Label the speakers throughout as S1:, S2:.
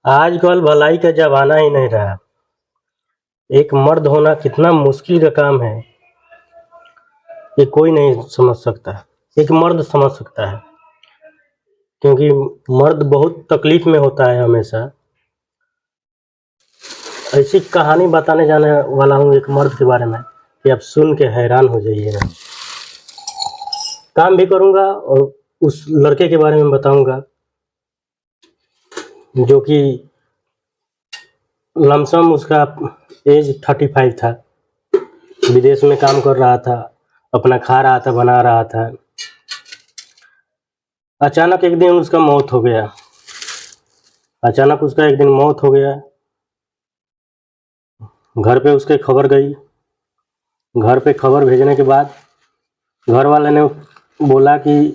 S1: आजकल भलाई का ज़माना ही नहीं रहा। एक मर्द होना कितना मुश्किल का काम है, ये कोई नहीं समझ सकता। एक मर्द समझ सकता है, क्योंकि मर्द बहुत तकलीफ़ में होता है हमेशा। ऐसी कहानी बताने जाने वाला हूँ एक मर्द के बारे में कि आप सुन के हैरान हो जाइएगा। काम भी करूँगा और उस लड़के के बारे में बताऊँगा जो कि लमसम उसका एज 35 था। विदेश में काम कर रहा था, अपना खा रहा था, बना रहा था। अचानक एक दिन उसका मौत हो गया। घर पे उसके खबर गई। घर पे खबर भेजने के बाद घर वाले ने बोला कि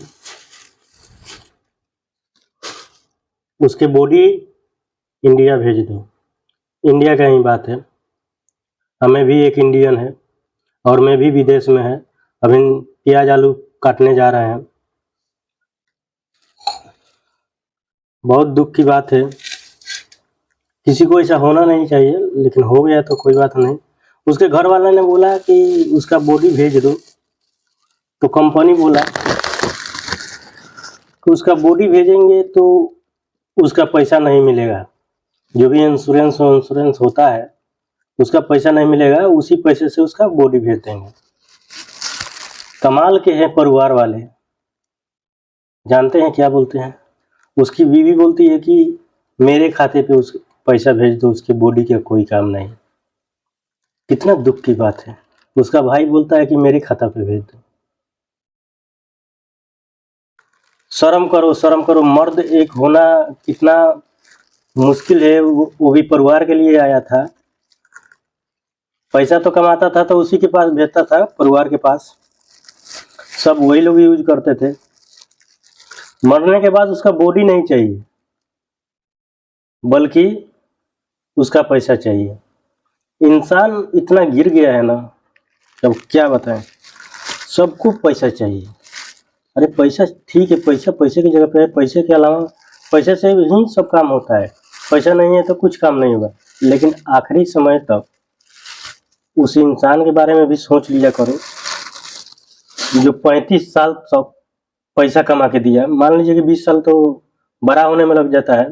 S1: उसके बॉडी इंडिया भेज दो। इंडिया का ही बात है, हमें भी एक इंडियन है और मैं भी विदेश में है। अभी प्याज आलू काटने जा रहे हैं। बहुत दुख की बात है, किसी को ऐसा होना नहीं चाहिए, लेकिन हो गया तो कोई बात नहीं। उसके घर वाले ने बोला कि उसका बॉडी भेज दो, तो कंपनी बोला कि उसका बॉडी भेजेंगे तो उसका पैसा नहीं मिलेगा। जो भी इंश्योरेंस होता है उसका पैसा नहीं मिलेगा, उसी पैसे से उसका बॉडी भेज देंगे। कमाल के हैं परिवार वाले। जानते हैं क्या बोलते हैं? उसकी बीवी बोलती है कि मेरे खाते पे उस पैसा भेज दो, उसके बॉडी का कोई काम नहीं। कितना दुख की बात है। उसका भाई बोलता है कि मेरे खाता पे भेज दो। शर्म करो। मर्द एक होना कितना मुश्किल है। वो भी परिवार के लिए आया था। पैसा तो कमाता था तो उसी के पास भेजता था, परिवार के पास। सब वही लोग यूज करते थे। मरने के बाद उसका बॉडी नहीं चाहिए, बल्कि उसका पैसा चाहिए। इंसान इतना गिर गया है ना, अब क्या बताएं। सबको पैसा चाहिए। अरे पैसा ठीक है, पैसा पैसे की जगह पे है। पैसे के अलावा पैसे से ही सब काम होता है। पैसा नहीं है तो कुछ काम नहीं होगा। लेकिन आखिरी समय तक उस इंसान के बारे में भी सोच लिया करो जो 35 साल सब पैसा कमा के दिया। मान लीजिए कि 20 साल तो बड़ा होने में लग जाता है,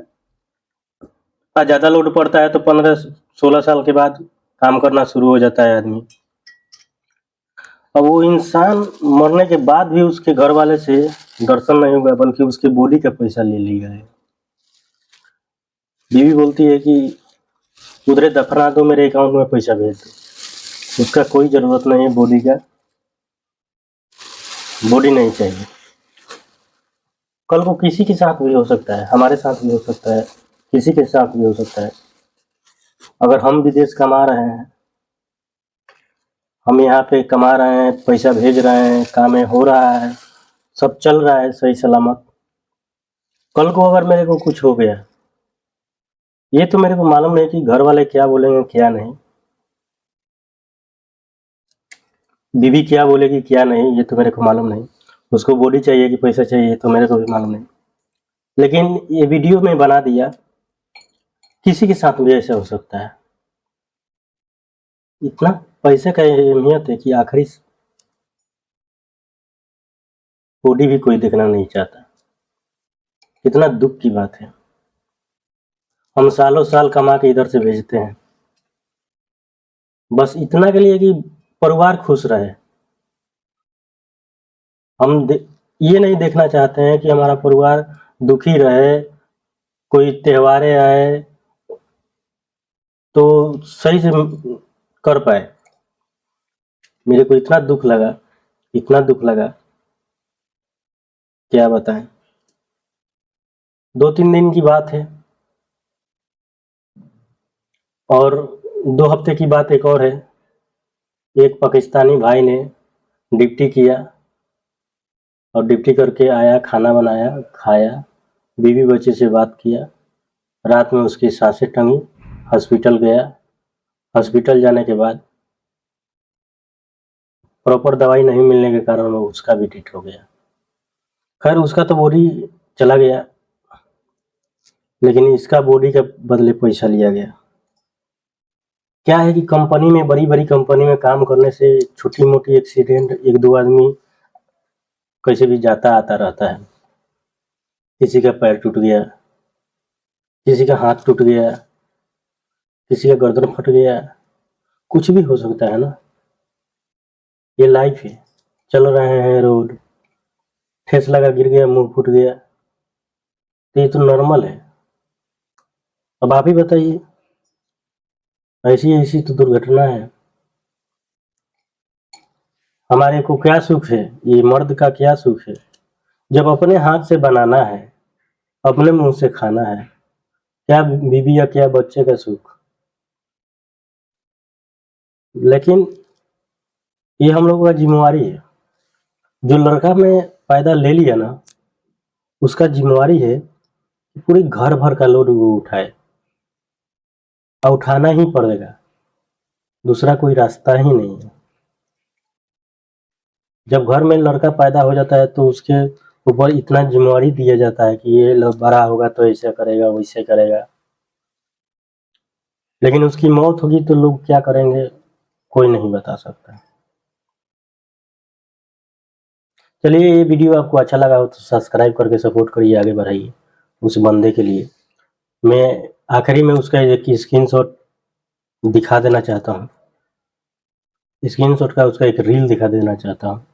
S1: और ज़्यादा लोड पड़ता है तो 15-16 साल के बाद काम करना शुरू हो जाता है आदमी। अब वो इंसान मरने के बाद भी उसके घर वाले से दर्शन नहीं हुआ, बल्कि उसके बॉडी का पैसा ले लिया है। बीवी बोलती है कि उधरे दफना दो, मेरे अकाउंट में पैसा भेज दो। उसका कोई ज़रूरत नहीं है बॉडी का, बॉडी नहीं चाहिए। कल को किसी के साथ भी हो सकता है, हमारे साथ भी हो सकता है, किसी के साथ भी हो सकता है। अगर हम विदेश कमा रहे हैं, हम यहाँ पे कमा रहे हैं, पैसा भेज रहे हैं, काम हो रहा है, सब चल रहा है सही सलामत। कल को अगर मेरे को कुछ हो गया, ये तो मेरे को मालूम नहीं कि घर वाले क्या बोलेंगे क्या नहीं, बीवी क्या बोलेगी क्या नहीं, ये तो मेरे को मालूम नहीं। उसको बॉडी चाहिए कि पैसा चाहिए, तो मेरे को भी मालूम नहीं। लेकिन ये वीडियो में बना दिया, किसी के साथ भी ऐसा हो सकता है। इतना पैसे का अहमियत है कि आखिरी बॉडी भी कोई देखना नहीं चाहता। कितना दुख की बात है। हम सालों साल कमा के इधर से भेजते हैं, बस इतना के लिए कि परिवार खुश रहे। हम ये नहीं देखना चाहते हैं कि हमारा परिवार दुखी रहे। कोई त्योहारें आए तो सही से कर पाए। मेरे को इतना दुख लगा, इतना दुख लगा, क्या बताएं। 2-3 दिन की बात है, और 2 हफ्ते की बात एक और है। एक पाकिस्तानी भाई ने ड्यूटी किया और ड्यूटी करके आया, खाना बनाया, खाया, बीवी बच्चे से बात किया। रात में उसकी सांसें टंगी, हॉस्पिटल गया। हॉस्पिटल जाने के बाद प्रॉपर दवाई नहीं मिलने के कारण उसका भी डेथ हो गया। खैर उसका तो बॉडी चला गया, लेकिन इसका बॉडी के बदले पैसा लिया गया। क्या है कि कंपनी में, बड़ी बड़ी कंपनी में काम करने से छोटी मोटी एक्सीडेंट, एक दो आदमी कैसे भी जाता आता रहता है। किसी का पैर टूट गया, किसी का हाथ टूट गया, किसी का गर्दन फट गया, कुछ भी हो सकता है ना। ये लाइफ है, चल रहे हैं रोड, ठेस लगा, गिर गया, मुंह फूट गया, तो ये तो नॉर्मल है। अब आप ही बताइए, ऐसी ऐसी तो दुर्घटना है। हमारे को क्या सुख है, ये मर्द का क्या सुख है, जब अपने हाथ से बनाना है, अपने मुंह से खाना है, क्या बीवी या क्या बच्चे का सुख। लेकिन ये हम लोगों का जिम्मेवारी है। जो लड़का में पैदा ले लिया ना, उसका जिम्मेवारी है कि पूरे घर भर का लोड वो उठाए, और उठाना ही पड़ेगा, दूसरा कोई रास्ता ही नहीं है। जब घर में लड़का पैदा हो जाता है तो उसके ऊपर इतना जिम्मेवारी दिया जाता है कि ये बड़ा होगा तो ऐसा करेगा, वैसे करेगा। लेकिन उसकी मौत होगी तो लोग क्या करेंगे, कोई नहीं बता सकता। चलिए, ये वीडियो आपको अच्छा लगा हो तो सब्सक्राइब करके सपोर्ट करिए, आगे बढ़ाइए उस बंदे के लिए। मैं आखिरी में उसका एक स्क्रीनशॉट दिखा देना चाहता हूँ, स्क्रीनशॉट का उसका एक रील दिखा देना चाहता हूँ।